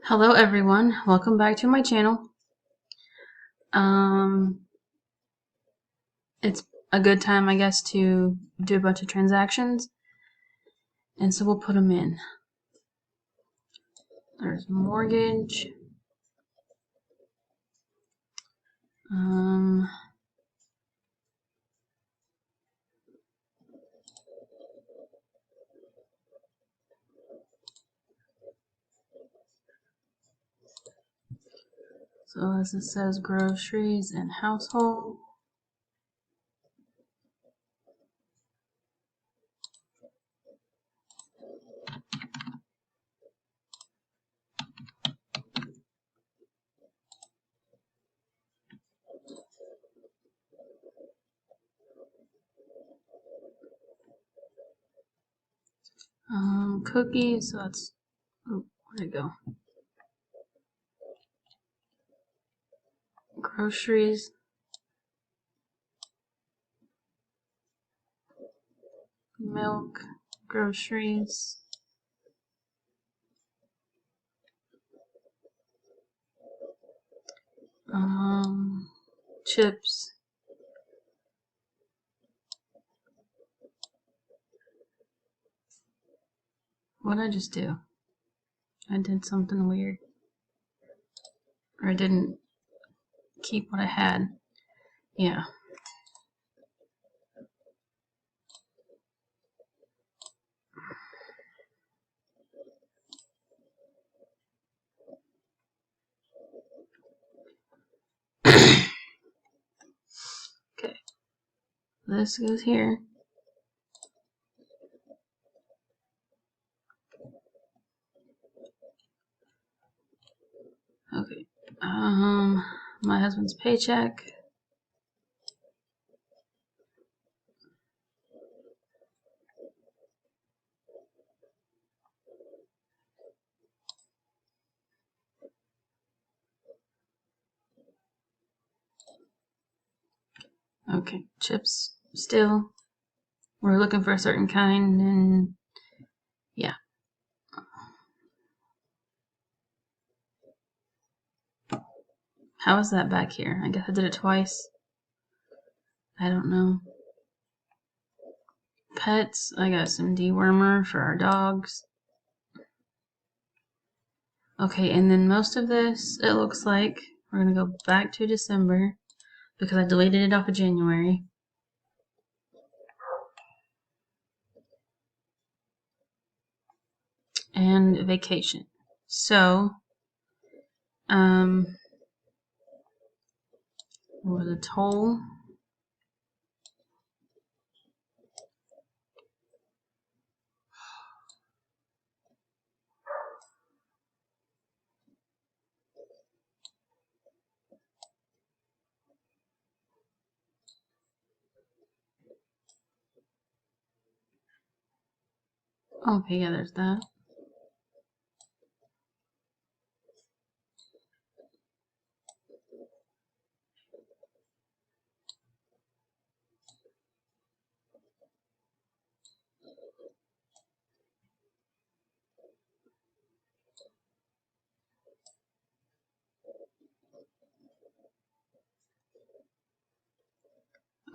Hello everyone, welcome back to my channel. It's a good time, I guess, to do a bunch of transactions, and so we'll put them in. There's mortgage. So as it says, groceries and household. Cookies, so that's, oh, where'd it go? Groceries. Milk, groceries. Chips. What did I just do? I did something weird. Or I didn't keep what I had. Yeah. Okay. This goes here. Okay. My husband's paycheck. Okay, chips still. We're looking for a certain kind, and yeah. How is that back here? I guess I did it twice. I don't know. Pets, I got some dewormer for our dogs. Okay, and then most of this, it looks like, we're going to go back to December because I deleted it off of January. And vacation. So, what was the total? Okay, yeah, there's that.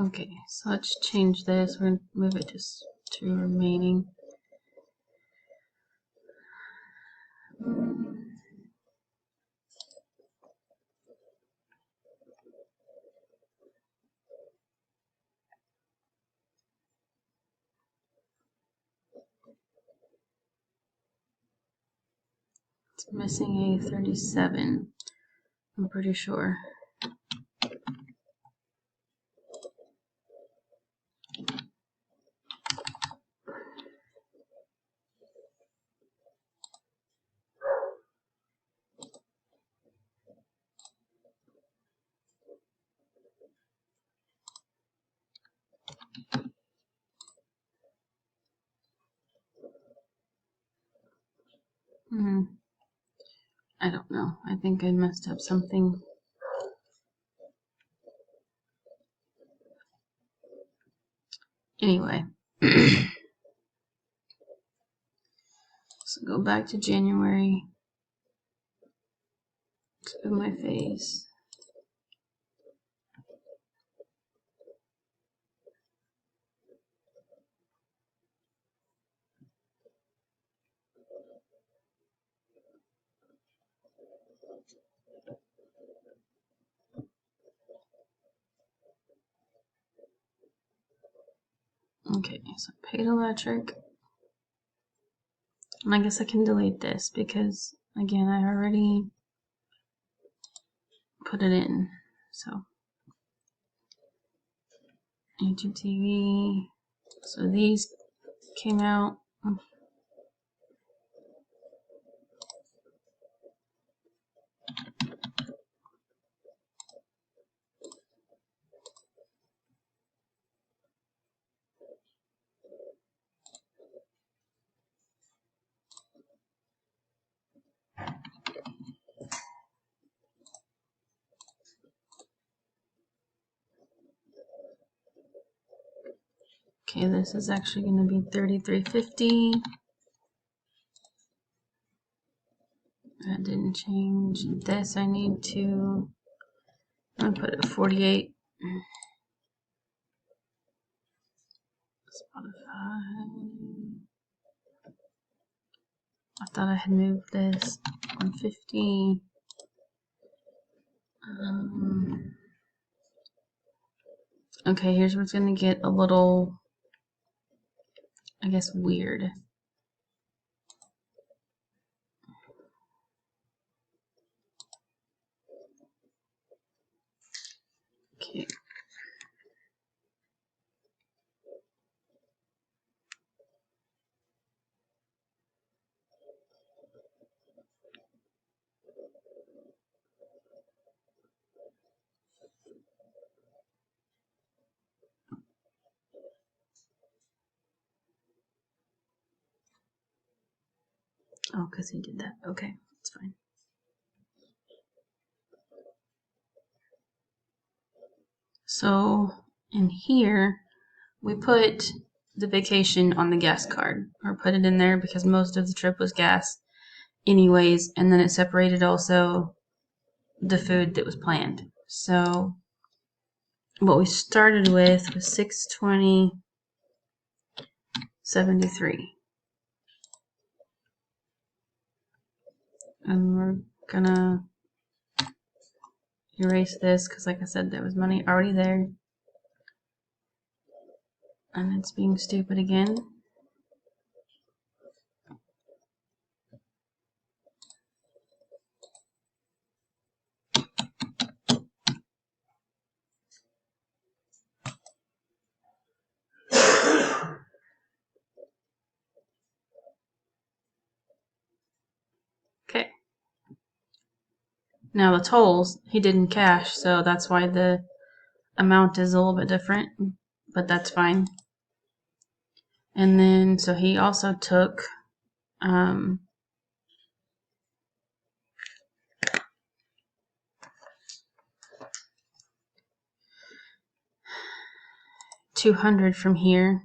Okay, so let's change this. We're going to move it to remaining. It's missing a 37, I'm pretty sure. I don't know. I think I messed up something. Anyway. So go back to January. to my face. Okay, so paid electric. And I guess I can delete this because, again, I already put it in. So, HGTV. So these came out. Okay, this is actually going to be $33.50. That didn't change. This I need to. I'll put it at 48. Spotify. I thought I had moved this 150. Okay, here's where it's gonna get a little, I guess, weird. Okay. Oh, because he did that. Okay, that's fine. So in here, we put the vacation on the gas card, or put it in there because most of the trip was gas anyways, and then it separated also the food that was planned. So what we started with was $620.73. And we're gonna erase this because, like I said, there was money already there. And it's being stupid again. Okay. Now the tolls, he didn't cash, so that's why the amount is a little bit different, but that's fine. And then, so he also took, $200 from here.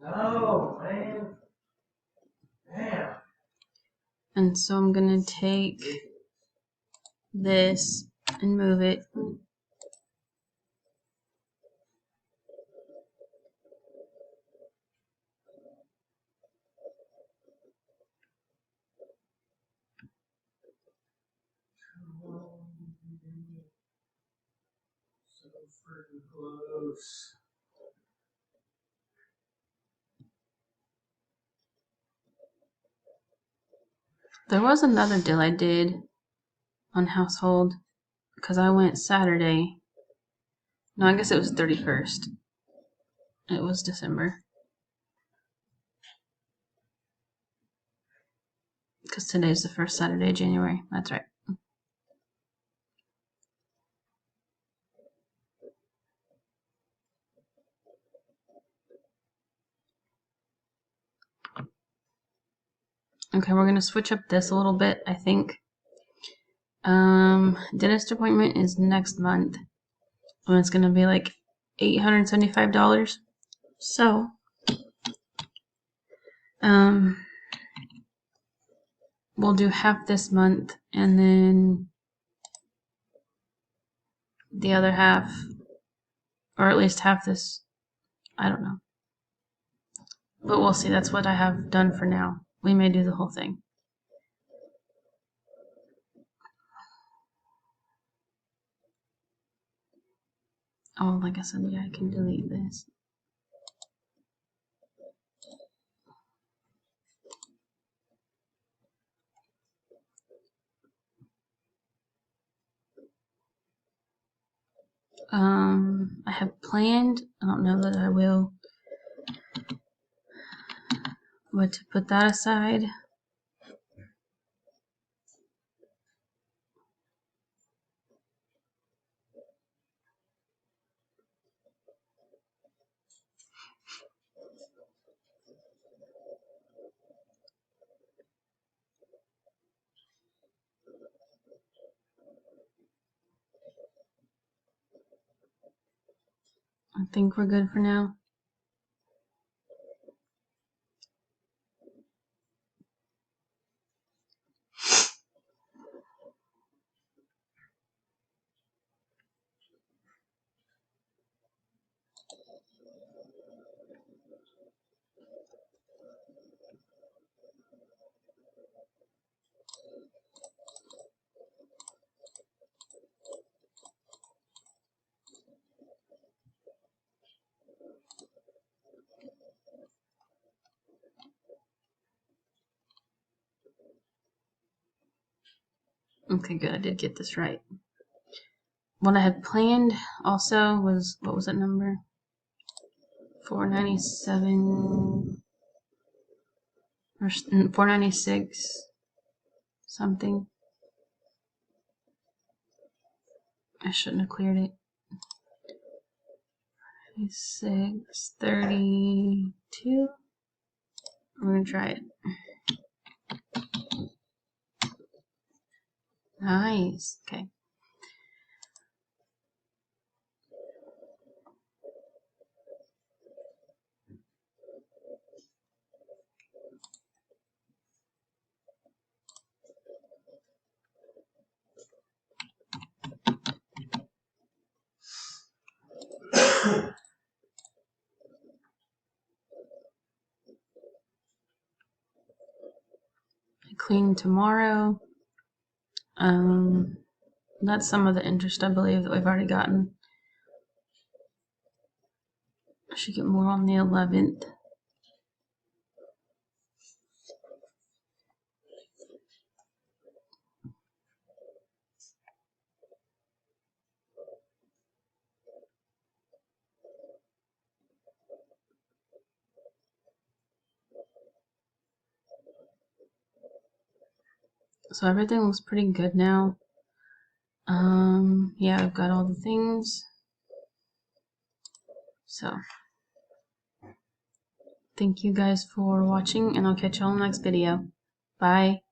No, man. Damn. And so I'm gonna take this and move it. So freaking close. There was another deal I did on household because I went Saturday. No, I guess it was 31st. It was December. Because today's the first Saturday of January. That's right. Okay, we're gonna switch up this a little bit, I think. Dentist appointment is next month, and it's gonna be like $875. So, we'll do half this month, and then the other half, or at least half this. I don't know, but we'll see. That's what I have done for now. We may do the whole thing. Oh, like I said, yeah, I can delete this. I have planned, I don't know that I will, but to put that aside. I think we're good for now. Okay, good. I did get this right. What I had planned also was, what was that number? 497 or 496 something. I shouldn't have cleared it. 632. We're gonna try it. Nice. Okay. I clean tomorrow. That's some of the interest, I believe, that we've already gotten. I should get more on the 11th. So everything looks pretty good now. Yeah, I've got all the things. So, thank you guys for watching, and I'll catch you all in the next video. Bye.